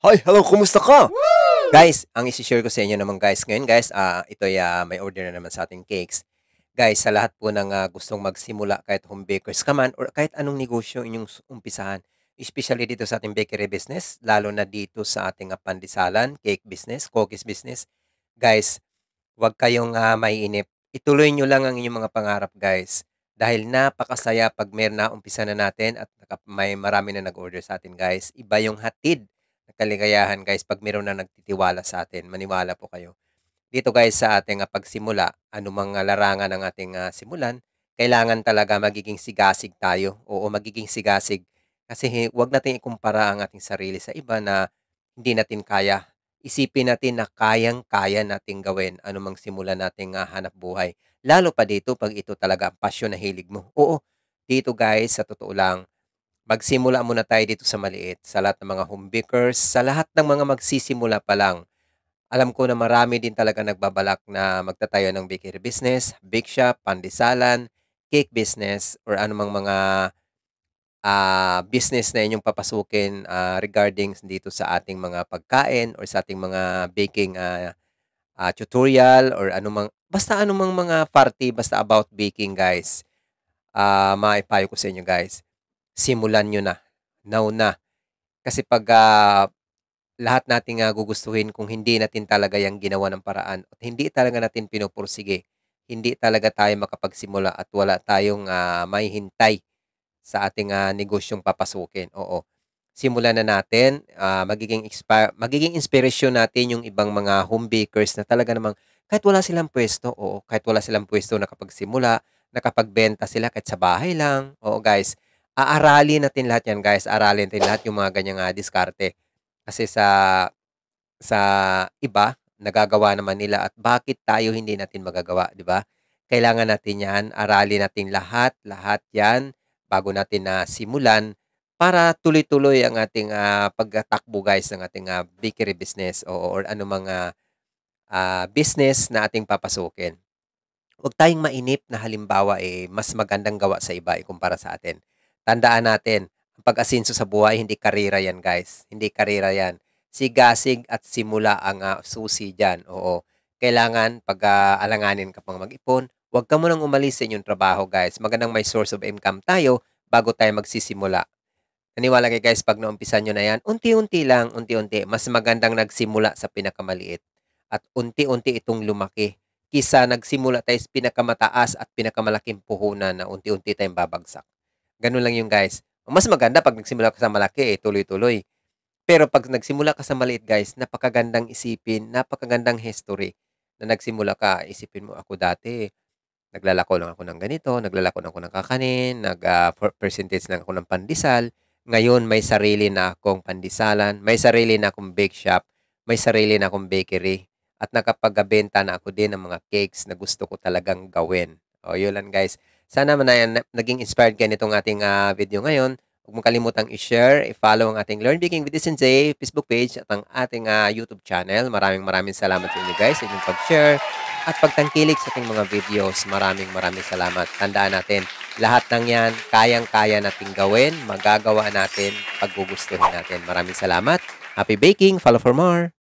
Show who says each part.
Speaker 1: Hi, hello, kumusta ka? Guys, ang isi-share ko sa inyo naman guys, ngayon guys, ito'y may order na naman sa ating cakes. Guys, sa lahat po ng gustong magsimula kahit home bakers ka man or kahit anong negosyo inyong umpisahan, especially dito sa ating bakery business, lalo na dito sa ating pandisalan, cake business, cookies business. Guys, huwag kayong maiinip. Ituloy nyo lang ang inyong mga pangarap guys. Dahil napakasaya pag na umpisa na natin at may marami na nag-order sa atin guys. Iba yung hatid na kaligayahan guys pag meron na nagtitiwala sa atin. Maniwala po kayo. Dito guys sa ating pagsimula, anumang larangan ng ating simulan, kailangan talaga magiging sigasig tayo. Oo, magiging sigasig. Kasi huwag natin ikumpara ang ating sarili sa iba na hindi natin kaya. Isipin natin na kayang-kaya nating gawin anumang simulan nating hanap buhay. Lalo pa dito pag ito talaga ang pasyon na hilig mo. Oo, dito guys, sa totoo lang, magsimula muna tayo dito sa maliit. Sa lahat ng mga home bakers, sa lahat ng mga magsisimula pa lang. Alam ko na marami din talaga nagbabalak na magtatayo ng bakery business, bake shop, pandisalan, cake business, or anumang mga business na inyong papasukin regarding dito sa ating mga pagkain or sa ating mga baking tutorial or anumang, basta anumang mga party, basta about baking guys. Maipayo ko sa inyo guys, simulan nyo na. Now na. Kasi pag lahat nating gugustuhin kung hindi natin talaga yung ginawa ng paraan at hindi talaga natin pinupursige, hindi talaga tayo makapagsimula at wala tayong mahihintay sa ating negosyong papasukin. Oo. Simulan na natin, magiging inspirasyon natin yung ibang mga home bakers na talaga namang kahit wala silang pwesto, oo, kahit wala silang pwesto nakapagsimula, nakapagbenta sila kahit sa bahay lang. Oo, guys. Aaralin natin lahat yan, guys. Aralin natin lahat yung mga ganyang diskarte. Kasi sa iba, nagagawa naman nila at bakit tayo hindi natin magagawa, di ba? Kailangan natin yan, aralin natin lahat, lahat yan, bago natin na simulan para tuloy-tuloy ang ating pagtakbo guys ng ating bakery business or anumang business na ating papasukin. Huwag tayong mainip na halimbawa mas magandang gawa sa iba kumpara sa atin. Tandaan natin, ang pag-asenso sa buhay, hindi karera yan guys. Hindi karera yan. Sigasig at simula ang susi dyan. Oo. Kailangan pag alanganin ka pang mag-ipon, huwag ka munang umalis sa inyong trabaho guys. Magandang may source of income tayo bago tayo magsisimula. Naniwala kayo guys, pag naumpisan nyo na yan, unti-unti lang, unti-unti. Mas magandang nagsimula sa pinakamaliit. At unti-unti itong lumaki. Kisa nagsimula tayo sa pinakamataas at pinakamalaking puhunan na unti-unti tayong babagsak. Ganun lang yung guys. Mas maganda pag nagsimula ka sa malaki, tuloy-tuloy. Pero pag nagsimula ka sa maliit guys, napakagandang isipin, napakagandang history na nagsimula ka. Isipin mo, ako dati, naglalako lang ako ng ganito, naglalako lang ako ng kakanin, percentage lang ako ng pandesal. Ngayon, may sarili na akong pandisalan, may sarili na akong bake shop, may sarili na akong bakery, at nakapagbenta na ako din ng mga cakes na gusto ko talagang gawin. O, yun lang guys. Sana naging inspired kayo nitong ating video ngayon. Huwag mong kalimutang i-share, i-follow ang ating Learn Baking with Sensei Facebook page at ang ating YouTube channel. Maraming salamat sa inyo guys sa inyong pag-share at pagtangkilik sa ating mga videos. Maraming salamat. Tandaan natin, lahat ng yan, kayang-kaya nating gawin, magagawa natin, pag gugustuhin natin. Maraming salamat. Happy baking! Follow for more!